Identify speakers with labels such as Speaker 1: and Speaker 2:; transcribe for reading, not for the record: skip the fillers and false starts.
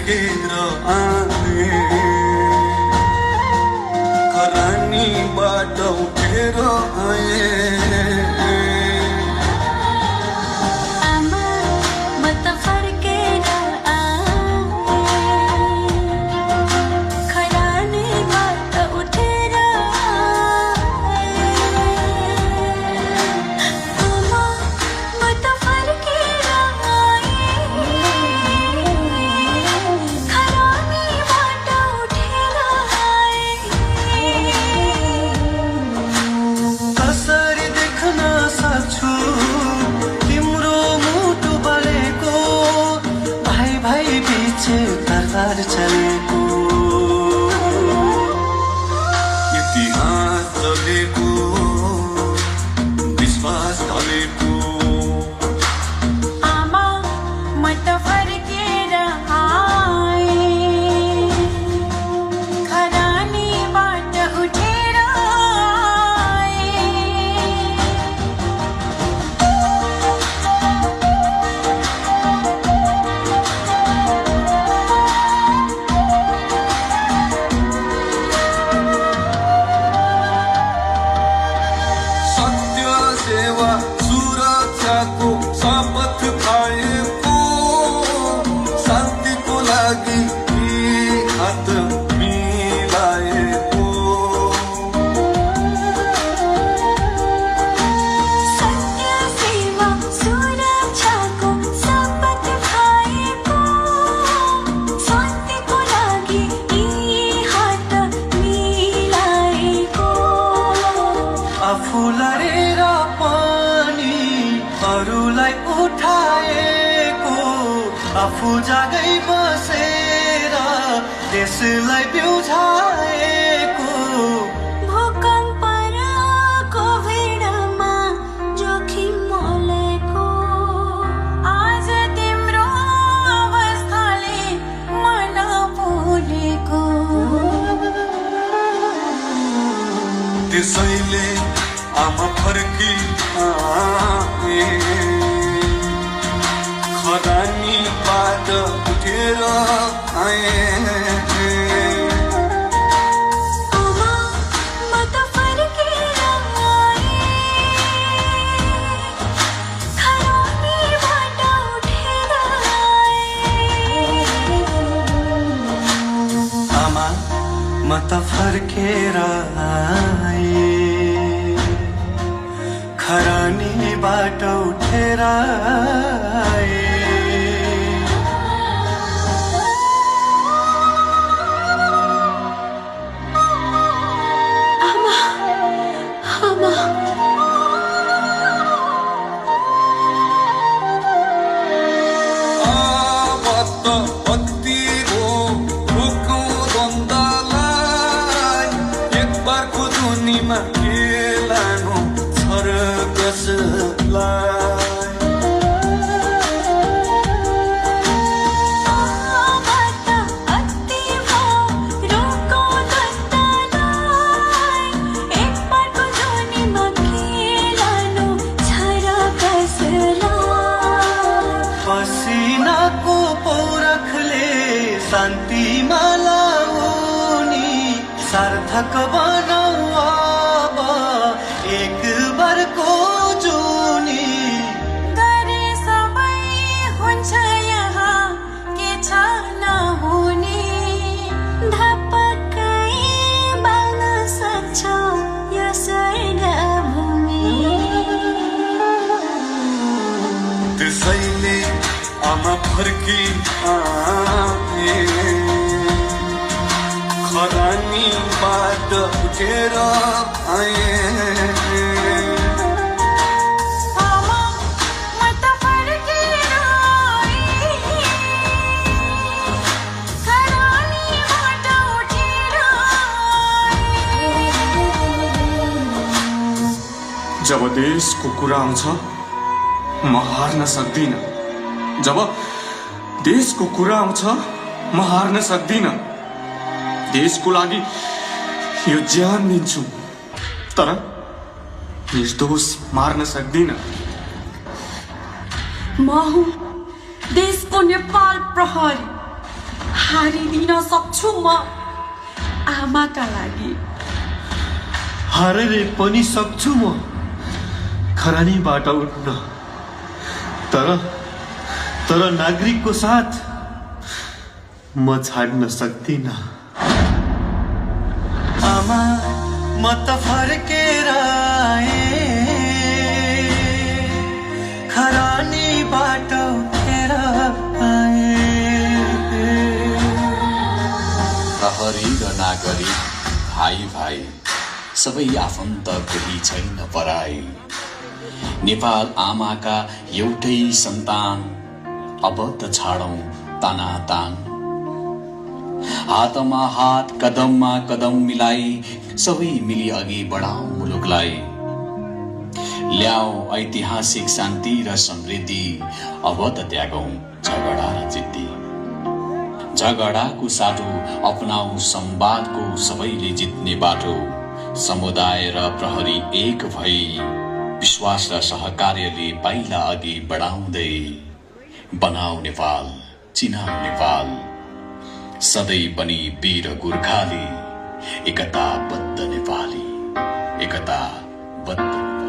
Speaker 1: फर्केर आए खरानीबाट उठेर आए चलेको इतिहास चलेको विश्वास ढलेको
Speaker 2: आमा म त फर्केर आए खरानीबाट उठेर
Speaker 1: सुरक्षाको शपथ खाएको शान्तिको लागि हात मिलाएको
Speaker 2: सत्य सेवा सुरक्षाको शपथ खाएको शान्तिको लागि हात मिलाएको
Speaker 1: आफू लडेर अरूलाई उठाएको आफू जागै बसेर देशलाई बिउझाएको
Speaker 2: भूकम्प र कोभिडमा जोखिम मोलेको आज तिम्रो अवस्थाले मन भुलेको
Speaker 1: त्यसैले आमा फर्की आए खरानीबाट उठेर आए
Speaker 2: आमा म त फर्केर आए खरानीबाट उठेर आए
Speaker 1: आमा म त फर्केर आए खरानीबाट उठेर आए
Speaker 2: आमा आमा
Speaker 1: अब त कति हो रोक्नु द्वन्द्वलाई एकबारको दुनीमा खेलानु पसिनाको पौरखले शान्तिमा लाउनी सार्थक बनाऊ अब एक बारको जुनी
Speaker 2: गरे सबै हुन्छ यहाँ के छ नहुने धपक्कै बाल्न सक्छ यो स्वर्ग भूमि
Speaker 1: त्यसैले आमा फर्की आए खरानीबाट उठेर आए
Speaker 2: आमा म त फर्केर आए खरानीबाट उठेर आए
Speaker 3: जब देशको कुरा आउँछ म हार्न सक्दिन जब देशको कुरा आउँछ म हार्न सक्दिन देशको लागि यो ज्यान दिन्छु तर निर्दोष मार्न सक्दिन
Speaker 2: म हुँ देशको नेपाल प्रहरी हारिदिन सक्छु म आमाका लागि।
Speaker 4: हारेर पनि सक्छु म खरानीबाट उठ्न, तर नागरिकको साथ म छाड्न सक्दिन।
Speaker 1: आमा म त फर्केर आएँ, खरानीबाट उठेर आएँ।
Speaker 5: प्रहरी र नागरिक भाइ भाइ सबै आफन्त कोही छैन पराई। नेपाल आमाका एउटै सन्तान, अब त छाडौं तानातान। हातमा हात कदममा कदम मिलाई सबै मिली अघि बढाऊ मुलुकलाई। ल्याऊ ऐतिहासिक शान्ति र समृद्धि, अब त त्यागौं झगडा र जिद्दी। झगडाको साटो अपनाऊ संवादको सबैले जित्ने बाटो। समुदाय र प्रहरी एक भई विश्वास र सहकार्यले पाइला अघि बढाउँदै बनाऊ नेपाल, चिनाऊ नेपाल। सधैँ पनि वीर गोर्खाली, एकताबद्ध नेपाली, एकताबद्ध नेपाली।